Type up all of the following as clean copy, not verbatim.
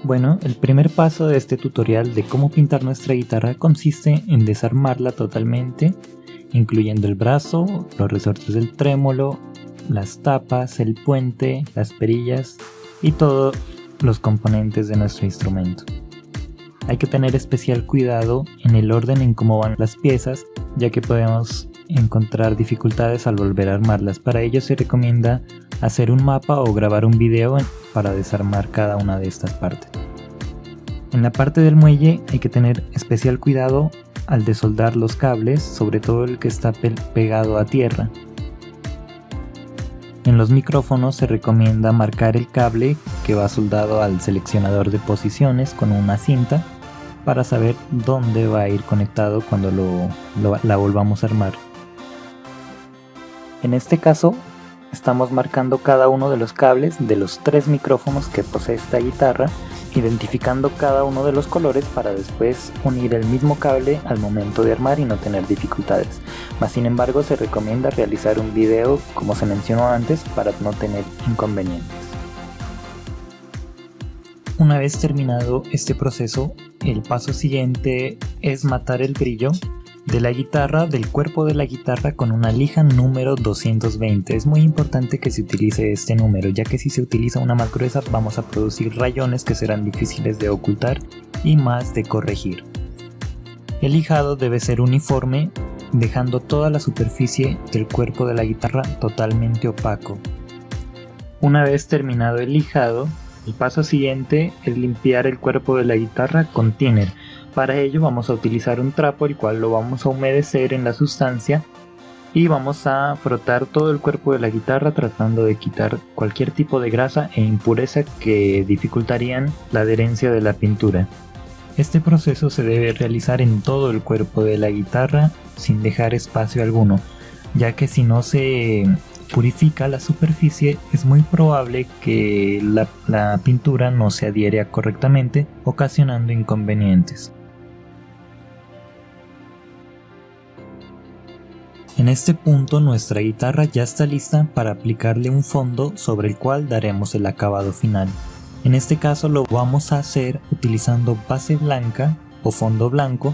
Bueno, el primer paso de este tutorial de cómo pintar nuestra guitarra consiste en desarmarla totalmente, incluyendo el brazo, los resortes del trémolo, las tapas, el puente, las perillas y todos los componentes de nuestro instrumento. Hay que tener especial cuidado en el orden en cómo van las piezas, ya que podemos encontrar dificultades al volver a armarlas. Para ello se recomienda hacer un mapa o grabar un video para desarmar cada una de estas partes. En la parte del muelle hay que tener especial cuidado al desoldar los cables, sobre todo el que está pegado a tierra. En los micrófonos se recomienda marcar el cable que va soldado al seleccionador de posiciones con una cinta para saber dónde va a ir conectado cuando la volvamos a armar. En este caso estamos marcando cada uno de los cables de los 3 micrófonos que posee esta guitarra, identificando cada uno de los colores para después unir el mismo cable al momento de armar y no tener dificultades. Mas sin embargo se recomienda realizar un video como se mencionó antes para no tener inconvenientes. Una vez terminado este proceso, el paso siguiente es matar el brillo de la guitarra, del cuerpo de la guitarra, con una lija número 220. Es muy importante que se utilice este número, ya que si se utiliza una más gruesa vamos a producir rayones que serán difíciles de ocultar y más de corregir. El lijado debe ser uniforme, dejando toda la superficie del cuerpo de la guitarra totalmente opaco. Una vez terminado el lijado, el paso siguiente es limpiar el cuerpo de la guitarra con thinner. Para ello vamos a utilizar un trapo, el cual lo vamos a humedecer en la sustancia y vamos a frotar todo el cuerpo de la guitarra tratando de quitar cualquier tipo de grasa e impureza que dificultarían la adherencia de la pintura. Este proceso se debe realizar en todo el cuerpo de la guitarra sin dejar espacio alguno, ya que si no se purifica la superficie es muy probable que la pintura no se adhiera correctamente, ocasionando inconvenientes. En este punto nuestra guitarra ya está lista para aplicarle un fondo sobre el cual daremos el acabado final. En este caso lo vamos a hacer utilizando base blanca o fondo blanco,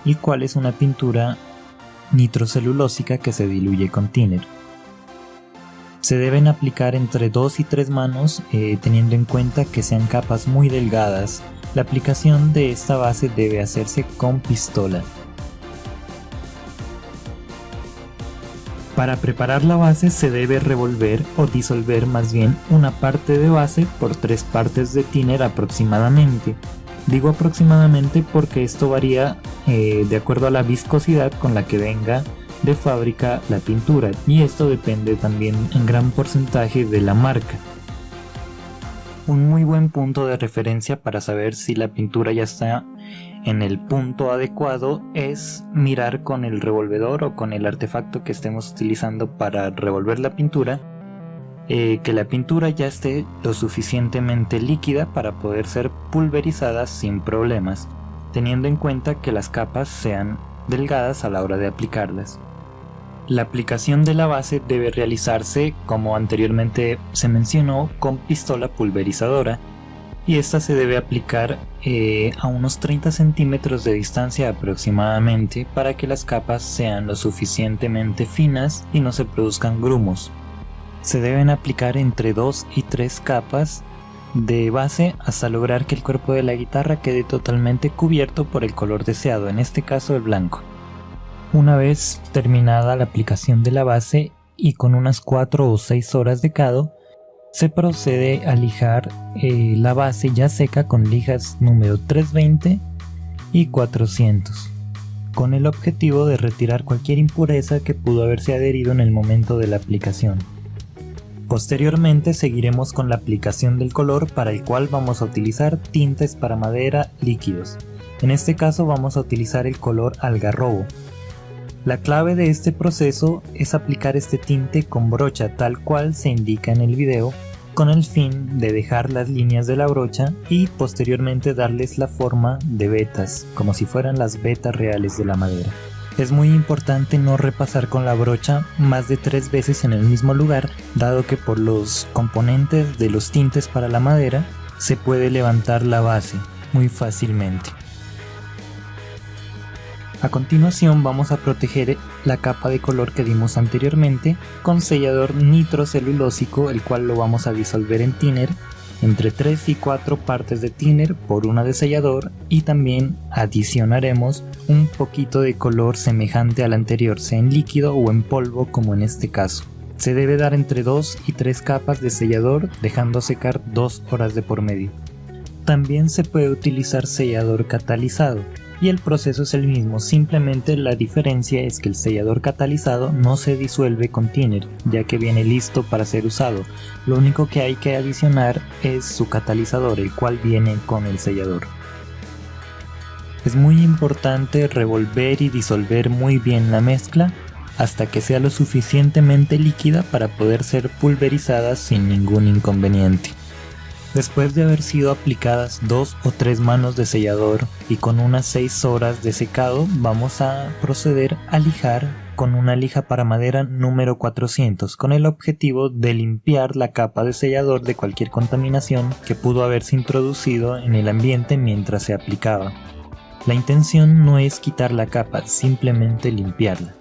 el cual es una pintura nitrocelulósica que se diluye con thinner. Se deben aplicar entre 2 y 3 manos, teniendo en cuenta que sean capas muy delgadas. La aplicación de esta base debe hacerse con pistola. Para preparar la base se debe revolver o disolver más bien una parte de base por 3 partes de thinner aproximadamente. Digo aproximadamente porque esto varía de acuerdo a la viscosidad con la que venga de fábrica la pintura, y esto depende también en gran porcentaje de la marca. Un muy buen punto de referencia para saber si la pintura ya está en el punto adecuado es mirar con el revolvedor o con el artefacto que estemos utilizando para revolver la pintura, que la pintura ya esté lo suficientemente líquida para poder ser pulverizada sin problemas, teniendo en cuenta que las capas sean delgadas a la hora de aplicarlas. La aplicación de la base debe realizarse, como anteriormente se mencionó, con pistola pulverizadora, y esta se debe aplicar a unos 30 centímetros de distancia aproximadamente para que las capas sean lo suficientemente finas y no se produzcan grumos. Se deben aplicar entre 2 y 3 capas de base hasta lograr que el cuerpo de la guitarra quede totalmente cubierto por el color deseado, en este caso el blanco. Una vez terminada la aplicación de la base y con unas 4 o 6 horas de cado, se procede a lijar la base ya seca con lijas número 320 y 400, con el objetivo de retirar cualquier impureza que pudo haberse adherido en el momento de la aplicación. Posteriormente seguiremos con la aplicación del color, para el cual vamos a utilizar tintes para madera líquidos. En este caso vamos a utilizar el color algarrobo. La clave de este proceso es aplicar este tinte con brocha tal cual se indica en el video, con el fin de dejar las líneas de la brocha y posteriormente darles la forma de vetas, como si fueran las vetas reales de la madera. Es muy importante no repasar con la brocha más de 3 veces en el mismo lugar, dado que por los componentes de los tintes para la madera se puede levantar la base muy fácilmente. A continuación vamos a proteger la capa de color que dimos anteriormente con sellador nitrocelulósico, el cual lo vamos a disolver en thinner entre 3 y 4 partes de thinner por una de sellador, y también adicionaremos un poquito de color semejante al anterior, sea en líquido o en polvo como en este caso. Se debe dar entre 2 y 3 capas de sellador, dejando secar 2 horas de por medio. También se puede utilizar sellador catalizado, y el proceso es el mismo, simplemente la diferencia es que el sellador catalizado no se disuelve con thinner, ya que viene listo para ser usado. Lo único que hay que adicionar es su catalizador, el cual viene con el sellador. Es muy importante revolver y disolver muy bien la mezcla hasta que sea lo suficientemente líquida para poder ser pulverizada sin ningún inconveniente. Después de haber sido aplicadas 2 o 3 manos de sellador y con unas 6 horas de secado, vamos a proceder a lijar con una lija para madera número 400, con el objetivo de limpiar la capa de sellador de cualquier contaminación que pudo haberse introducido en el ambiente mientras se aplicaba. La intención no es quitar la capa, simplemente limpiarla.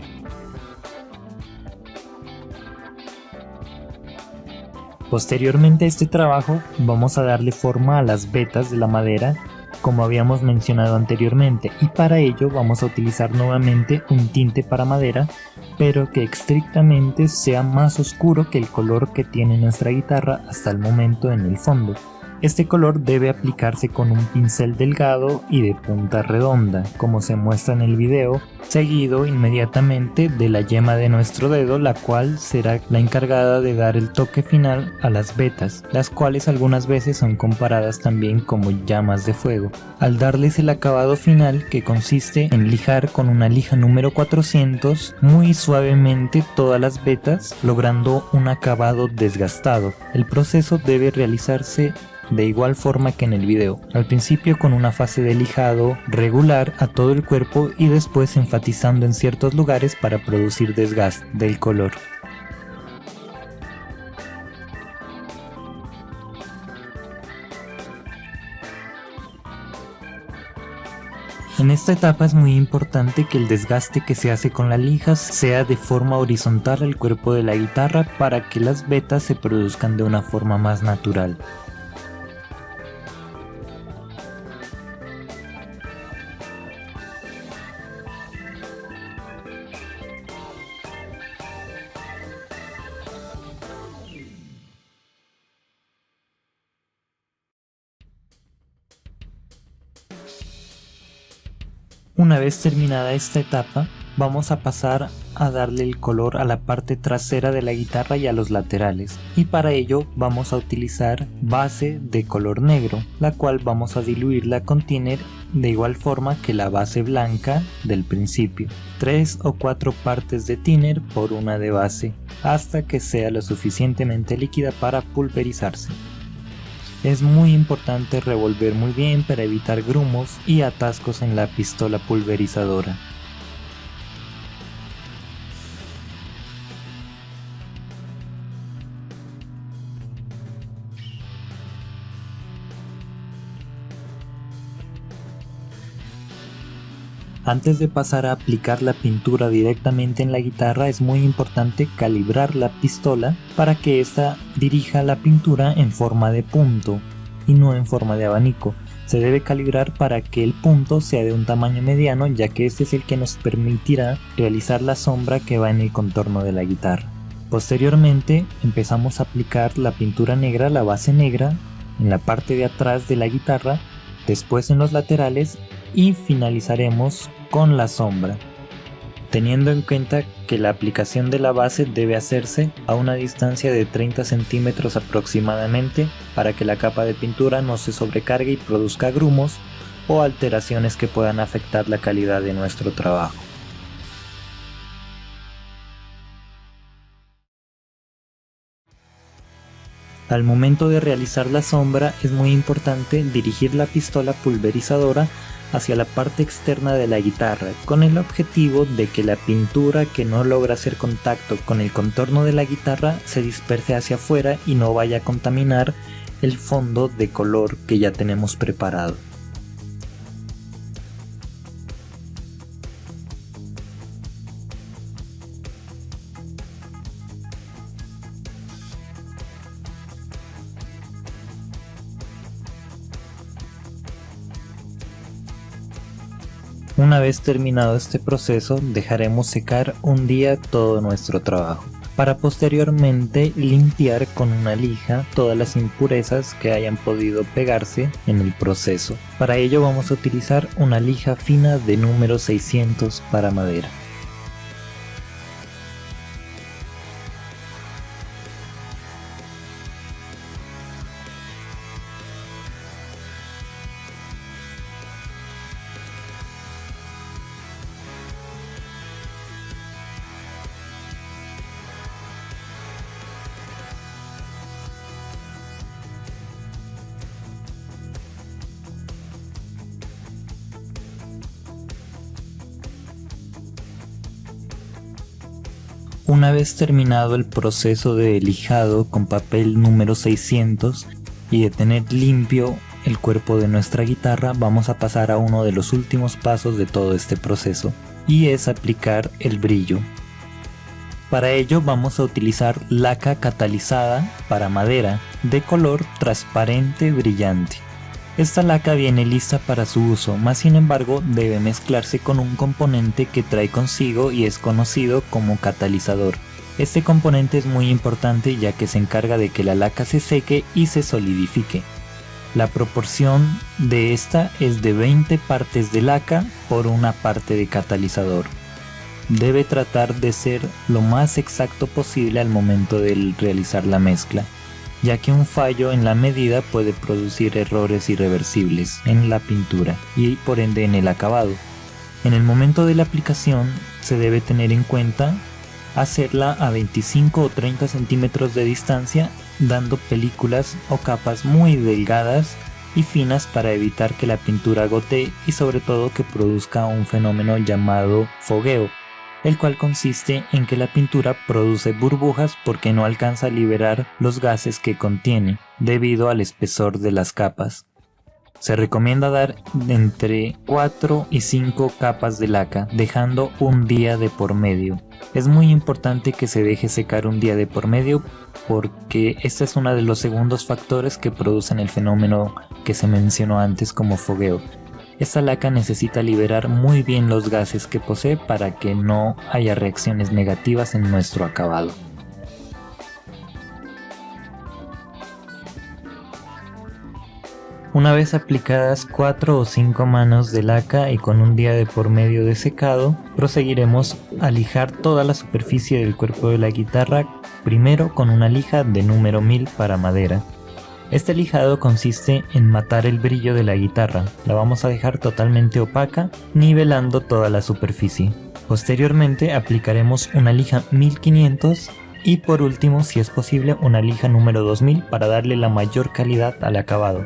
Posteriormente a este trabajo vamos a darle forma a las vetas de la madera como habíamos mencionado anteriormente, y para ello vamos a utilizar nuevamente un tinte para madera, pero que estrictamente sea más oscuro que el color que tiene nuestra guitarra hasta el momento en el fondo. Este color debe aplicarse con un pincel delgado y de punta redonda, como se muestra en el video, seguido inmediatamente de la yema de nuestro dedo, la cual será la encargada de dar el toque final a las vetas, las cuales algunas veces son comparadas también como llamas de fuego. Al darles el acabado final, que consiste en lijar con una lija número 400 muy suavemente todas las vetas, logrando un acabado desgastado. El proceso debe realizarse de igual forma que en el video, al principio con una fase de lijado regular a todo el cuerpo y después enfatizando en ciertos lugares para producir desgaste del color. En esta etapa es muy importante que el desgaste que se hace con las lijas sea de forma horizontal al cuerpo de la guitarra para que las vetas se produzcan de una forma más natural. Una vez terminada esta etapa, vamos a pasar a darle el color a la parte trasera de la guitarra y a los laterales, y para ello vamos a utilizar base de color negro, la cual vamos a diluirla con thinner de igual forma que la base blanca del principio, 3 o 4 partes de thinner por una de base, hasta que sea lo suficientemente líquida para pulverizarse. Es muy importante revolver muy bien para evitar grumos y atascos en la pistola pulverizadora. Antes de pasar a aplicar la pintura directamente en la guitarra, es muy importante calibrar la pistola para que ésta dirija la pintura en forma de punto y no en forma de abanico. Se debe calibrar para que el punto sea de un tamaño mediano, ya que este es el que nos permitirá realizar la sombra que va en el contorno de la guitarra. Posteriormente empezamos a aplicar la pintura negra, la base negra, en la parte de atrás de la guitarra, después en los laterales y finalizaremos con la sombra, teniendo en cuenta que la aplicación de la base debe hacerse a una distancia de 30 centímetros aproximadamente para que la capa de pintura no se sobrecargue y produzca grumos o alteraciones que puedan afectar la calidad de nuestro trabajo. Al momento de realizar la sombra es muy importante dirigir la pistola pulverizadora hacia la parte externa de la guitarra, con el objetivo de que la pintura que no logra hacer contacto con el contorno de la guitarra se disperse hacia afuera y no vaya a contaminar el fondo de color que ya tenemos preparado. Una vez terminado este proceso, dejaremos secar un día todo nuestro trabajo, para posteriormente limpiar con una lija todas las impurezas que hayan podido pegarse en el proceso. Para ello vamos a utilizar una lija fina de número 600 para madera. Una vez terminado el proceso de lijado con papel número 600 y de tener limpio el cuerpo de nuestra guitarra, vamos a pasar a uno de los últimos pasos de todo este proceso, y es aplicar el brillo. Para ello vamos a utilizar laca catalizada para madera de color transparente brillante. Esta laca viene lista para su uso, mas sin embargo debe mezclarse con un componente que trae consigo y es conocido como catalizador. Este componente es muy importante ya que se encarga de que la laca se seque y se solidifique. La proporción de esta es de 20 partes de laca por una parte de catalizador. Debe tratar de ser lo más exacto posible al momento de realizar la mezcla, ya que un fallo en la medida puede producir errores irreversibles en la pintura y por ende en el acabado. En el momento de la aplicación se debe tener en cuenta hacerla a 25 o 30 centímetros de distancia, dando películas o capas muy delgadas y finas para evitar que la pintura gotee y sobre todo que produzca un fenómeno llamado fogueo, el cual consiste en que la pintura produce burbujas porque no alcanza a liberar los gases que contiene debido al espesor de las capas. Se recomienda dar entre 4 y 5 capas de laca, dejando un día de por medio. Es muy importante que se deje secar un día de por medio porque este es uno de los segundos factores que producen el fenómeno que se mencionó antes como fogueo. Esta laca necesita liberar muy bien los gases que posee para que no haya reacciones negativas en nuestro acabado. Una vez aplicadas 4 o 5 manos de laca y con un día de por medio de secado, proseguiremos a lijar toda la superficie del cuerpo de la guitarra, primero con una lija de número 1000 para madera. Este lijado consiste en matar el brillo de la guitarra, la vamos a dejar totalmente opaca, nivelando toda la superficie. Posteriormente aplicaremos una lija 1500 y por último, si es posible, una lija número 2000 para darle la mayor calidad al acabado.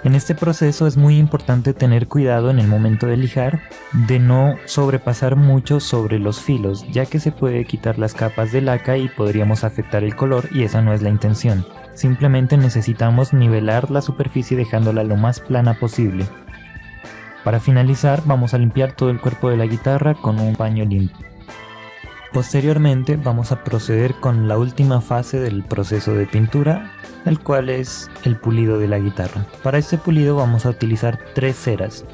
En este proceso es muy importante tener cuidado en el momento de lijar de no sobrepasar mucho sobre los filos, ya que se puede quitar las capas de laca y podríamos afectar el color y esa no es la intención. Simplemente necesitamos nivelar la superficie dejándola lo más plana posible. Para finalizar vamos a limpiar todo el cuerpo de la guitarra con un paño limpio. Posteriormente vamos a proceder con la última fase del proceso de pintura, el cual es el pulido de la guitarra. Para este pulido vamos a utilizar 3 ceras: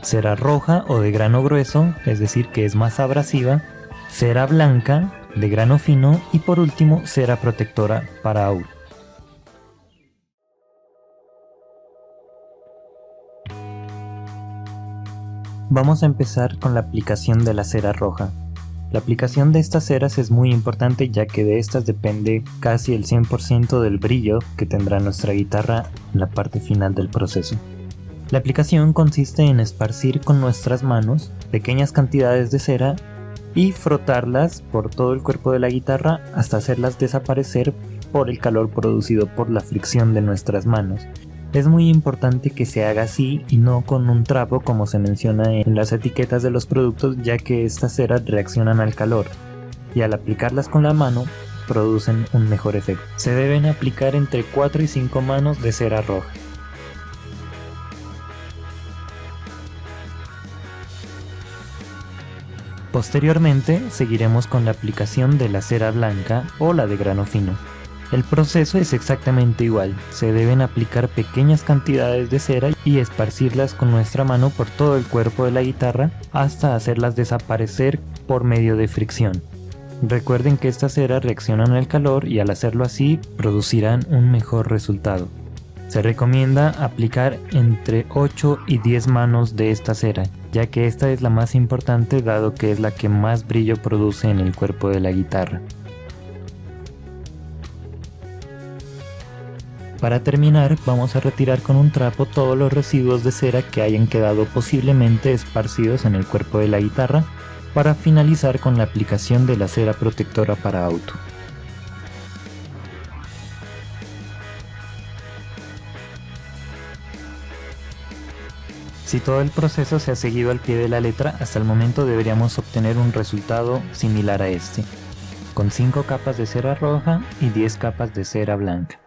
cera roja o de grano grueso, es decir que es más abrasiva, cera blanca de grano fino y por último cera protectora para auto. Vamos a empezar con la aplicación de la cera roja. La aplicación de estas ceras es muy importante ya que de estas depende casi el 100% del brillo que tendrá nuestra guitarra en la parte final del proceso. La aplicación consiste en esparcir con nuestras manos pequeñas cantidades de cera y frotarlas por todo el cuerpo de la guitarra hasta hacerlas desaparecer por el calor producido por la fricción de nuestras manos. Es muy importante que se haga así y no con un trapo como se menciona en las etiquetas de los productos, ya que estas ceras reaccionan al calor y al aplicarlas con la mano producen un mejor efecto. Se deben aplicar entre 4 y 5 manos de cera roja. Posteriormente seguiremos con la aplicación de la cera blanca o la de grano fino. El proceso es exactamente igual, se deben aplicar pequeñas cantidades de cera y esparcirlas con nuestra mano por todo el cuerpo de la guitarra hasta hacerlas desaparecer por medio de fricción. Recuerden que estas ceras reaccionan al calor y al hacerlo así producirán un mejor resultado. Se recomienda aplicar entre 8 y 10 manos de esta cera, ya que esta es la más importante dado que es la que más brillo produce en el cuerpo de la guitarra. Para terminar, vamos a retirar con un trapo todos los residuos de cera que hayan quedado posiblemente esparcidos en el cuerpo de la guitarra, para finalizar con la aplicación de la cera protectora para auto. Si todo el proceso se ha seguido al pie de la letra, hasta el momento deberíamos obtener un resultado similar a este, con 5 capas de cera roja y 10 capas de cera blanca.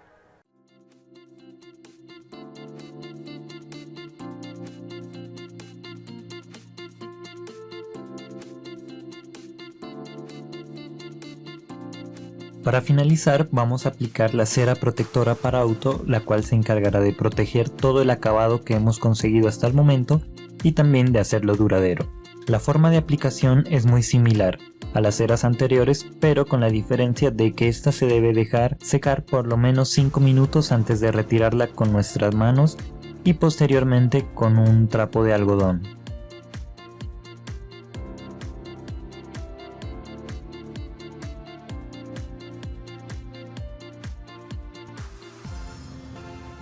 Para finalizar vamos a aplicar la cera protectora para auto, la cual se encargará de proteger todo el acabado que hemos conseguido hasta el momento y también de hacerlo duradero. La forma de aplicación es muy similar a las ceras anteriores, pero con la diferencia de que esta se debe dejar secar por lo menos 5 minutos antes de retirarla con nuestras manos y posteriormente con un trapo de algodón.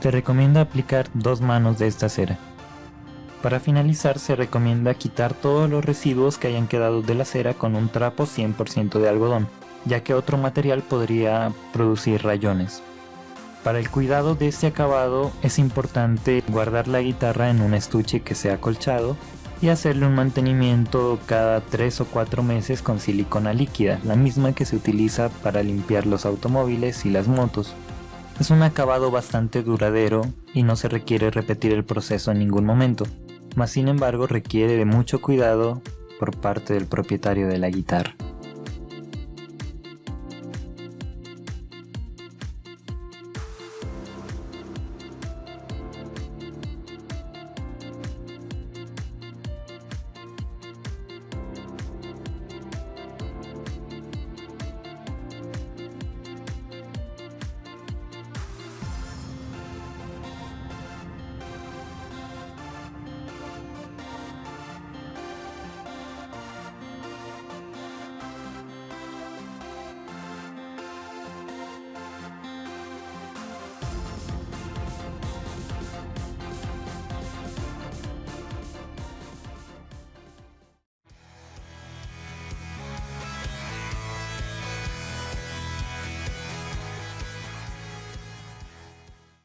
Se recomienda aplicar 2 manos de esta cera. Para finalizar se recomienda quitar todos los residuos que hayan quedado de la cera con un trapo 100% de algodón, ya que otro material podría producir rayones. Para el cuidado de este acabado es importante guardar la guitarra en un estuche que sea acolchado y hacerle un mantenimiento cada 3 o 4 meses con silicona líquida, la misma que se utiliza para limpiar los automóviles y las motos. Es un acabado bastante duradero y no se requiere repetir el proceso en ningún momento, mas sin embargo requiere de mucho cuidado por parte del propietario de la guitarra.